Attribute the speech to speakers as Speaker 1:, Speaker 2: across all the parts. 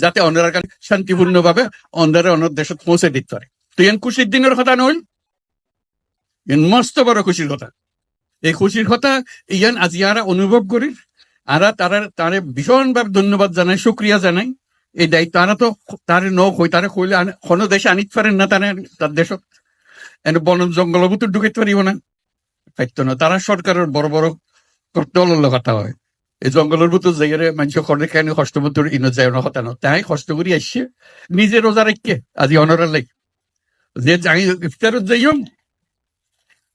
Speaker 1: যাতে অন্যরা শান্তিপূর্ণ ভাবে অন্যরা অন্য দেশত পৌঁছে দিতে পারে। তো ইয়ান খুশির দিনের কথা নইল, ইয়ান মস্ত বড় খুশির কথা। এই খুশির কথা ইয়ান আজি আরা অনুভব করি, আরা তারে ভীষণ ভাবে ধন্যবাদ জানাই, শুক্রিয়া জানাই। এই দায়িত্ব আরা তো তারে নই, তারে কইলে কোনো দেশে আনিতে পারেন না, তার দেশ এনে বন জঙ্গলের ভিতর ঢুকাইতে পারিব না, পাইতো না। তারা সরকারের বড় বড় দলের কথা হয়, এই জঙ্গলের ভিতর জায়গায় মানুষ করে কেন কষ্ট মতো ইনো যায় না কথা না, তাই কষ্ট করি আসছে নিজে রোজা রেখে আজি অনরার লাগে যে আমি ইফতারত যাইম,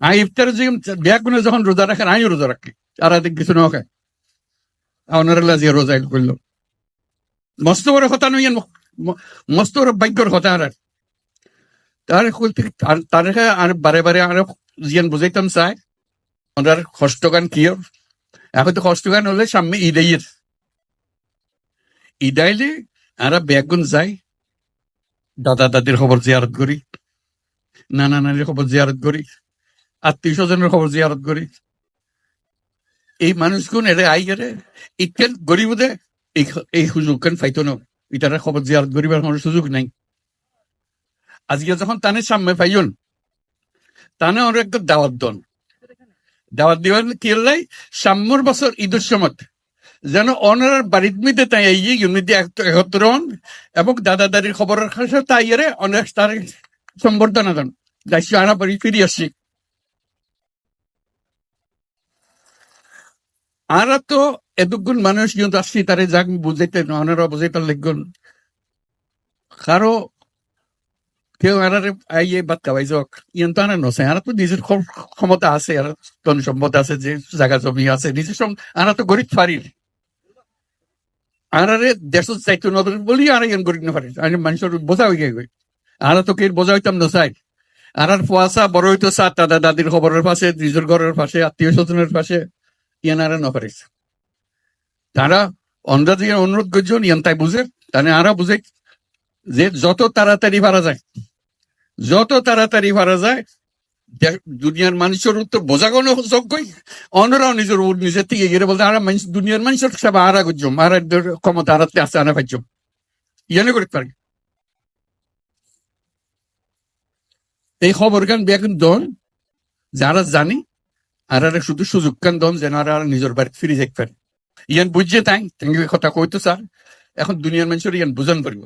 Speaker 1: আমি ইফতারত যাইম ব্যাগুনে যখন রোজা রাখেন আমিও রোজা রাখি, আর আদিক কিছু না খায় অনরাল্লা যে রোজা করলো। মস্ত বড় কথা নই, মস্ত বড় ভাগ্যর কথা। আর তার আর বারে বারে আর জিয়ান বুঝাইতাম চাই ওনার কষ্টগান কি। এখন তো কষ্টগান হলে সামনে ঈদের ঈদ আইলে আমরা বেগুন যাই, দাদা দাদির খবর জিয়ারত করি, নানা নানির খবর জিয়ারত করি, আত্মীয় স্বজনের খবর জিয়ারত করি। এই মানুষগুন এরে আই গেলে ইকেন গরিব দে এই সুযোগ কেন পাইতো না, ইটারা খবর জিয়ারত করিবার কোনো সুযোগ নাই। আজকে যখন তানে সামনে পাইন তানে ওর একটা দাওয়াত দন, দাওয়াত দিবেন কি লাই সাম্যর বছর ঈদের সময় যেন অনার বাড়ির মধ্যে তাই ইউনিটি একত্র হন এবং দাদা দাদির খবরের কাছে তাই এরে অনেক তার সম্বর্ধনা দেন, যাইছি আনা বাড়ি ফিরে আসছি। আরা তো এতগুণ মানুষ কিন্তু আসছি তারে যাক বুঝাইতে অনারা বুঝাইতে লিখগুন কারো কেউ আনারে আইয়ে বাদ খাওয়াই যাক ইয়ন তো আনা নছে। আরা তো নিজের ক্ষমতা আছে, আর ধন সম্পদ আছে, যে জায়গা জমি আছে নিজের সঙ্গে আনা তো গরিব পারি আনারে দেশ চাইতো নতুন বলি আর ইয়ান গরিব না পারি আমি মানুষের বোঝা হয়ে গিয়ে আরা তো কে বোঝা হইতাম না চাই। আর ফুয়াশা বড় হইতো চা দাদা দাদির খবরের পাশে, নিজের ঘরের পাশে, আত্মীয় স্বজনের পাশে ইয়ান আরা না পারিস। তারা অন্ধা দিয়ে অনুরোধ করছেন ইয়ান তাই বুঝে, তাহলে আরা বুঝে যে যত তাড়াতাড়ি পারা যায়, যত তাড়াতাড়ি পারা যায় দুনিয়ার মানুষের তো বোঝা কোনো যোগ্যই অন্যরাও নিজের থেকে গিয়ে বলতে আর মানুষ দুনিয়ার মানুষের সব আরা করছম আর ক্ষমতা আরাতে আছে আনা পাইছম ইয়ানে করতে পারি। এই খবর গান বেগুন দন যারা জানি আর শুধু সুযোগ কান দন যেন আর নিজের বাড়ি ফিরে যেতে পারে। ইয়ান বুঝছে তাই কথা কইতো স্যার এখন দুনিয়ার মানুষের ইয়ান বুঝান পারিব,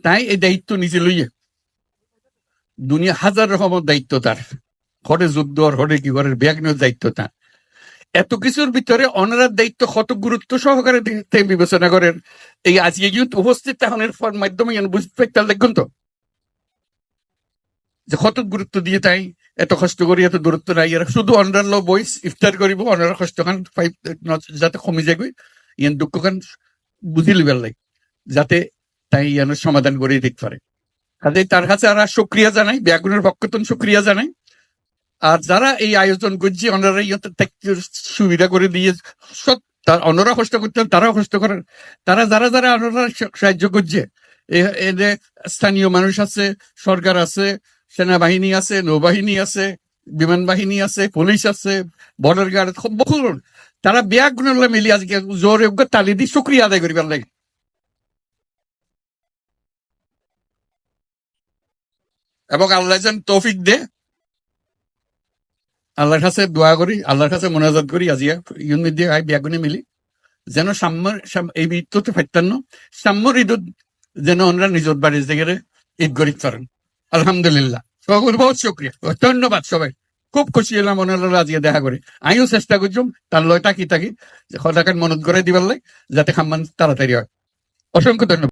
Speaker 1: তাই এই দায়িত্ব নিজে লইয়ে দুনিয়া হাজার রকমের দায়িত্ব তার, ঘরে যুদ্ধ আর ঘরে কি ঘরের ব্যাগনের দায়িত্ব তার। এত কিছুর ভিতরে অনারার দায়িত্ব কত গুরুত্ব সহকারে বিবেচনা করেন এই আজকে কিন্তু উপস্থিত তাহনের মাধ্যমে বুঝতে পারতে দেখুন তো যে কত গুরুত্ব দিয়ে তাই এত কষ্ট করি, এত দূরত্ব নাই। এরা শুধু অনার লো বইস ইফতার করিব, অনার কষ্ট খান যাতে কমে যায় ইয়ান দুঃখ খান বুঝি লিবার লাগে যাতে তাই ইয়ানোর সমাধান করে দিতে পারে। কাজে তার কাছে আর শুক্রিয়া জানাই, ব্যাগুনের পক্ষতন শুক্রিয়া জানাই। আর যারা এই আয়োজন করছে ওনারা সুবিধা করে দিয়ে সব অন্যরা কষ্ট করতেন, তারাও কষ্ট করেন। তারা যারা যারা ওনারা সাহায্য করছে স্থানীয় মানুষ আছে, সরকার আছে, সেনাবাহিনী আছে, নৌবাহিনী আছে, বিমান বাহিনী আছে, পুলিশ আছে, বর্ডার গার্ড বহু তারা ব্যাগুন মিলিয়ে আজকে জোরে তালি দিয়ে শুক্রিয়া আদায় করিবার লাগে। এবং আল্লাহ যেন তৌফিক দে, আল্লাহর কাছে দোয়া করি, আল্লাহর কাছে মোনাজাত করি আজিয়া ইউন দিয়ে ব্যাগুনে মিলি যেন সাম্যর এই ঈদতে ফাইতান্ন সাম্যর ঈদ যেন ওনারা নিজের বাড়ির জায়গায় ঈদ গরিব করেন। আলহামদুলিল্লাহ, সকল বহুত শুক্রিয়া, ধন্যবাদ সবাই। খুব খুশি হলাম ওনারা আজকে দেখা করে। আমিও চেষ্টা করছুম তার লয় তাকি যে হঠাৎ মনত করে দিবার লাই যাতে খাম্মান তাড়াতাড়ি হয়। অসংখ্য ধন্যবাদ।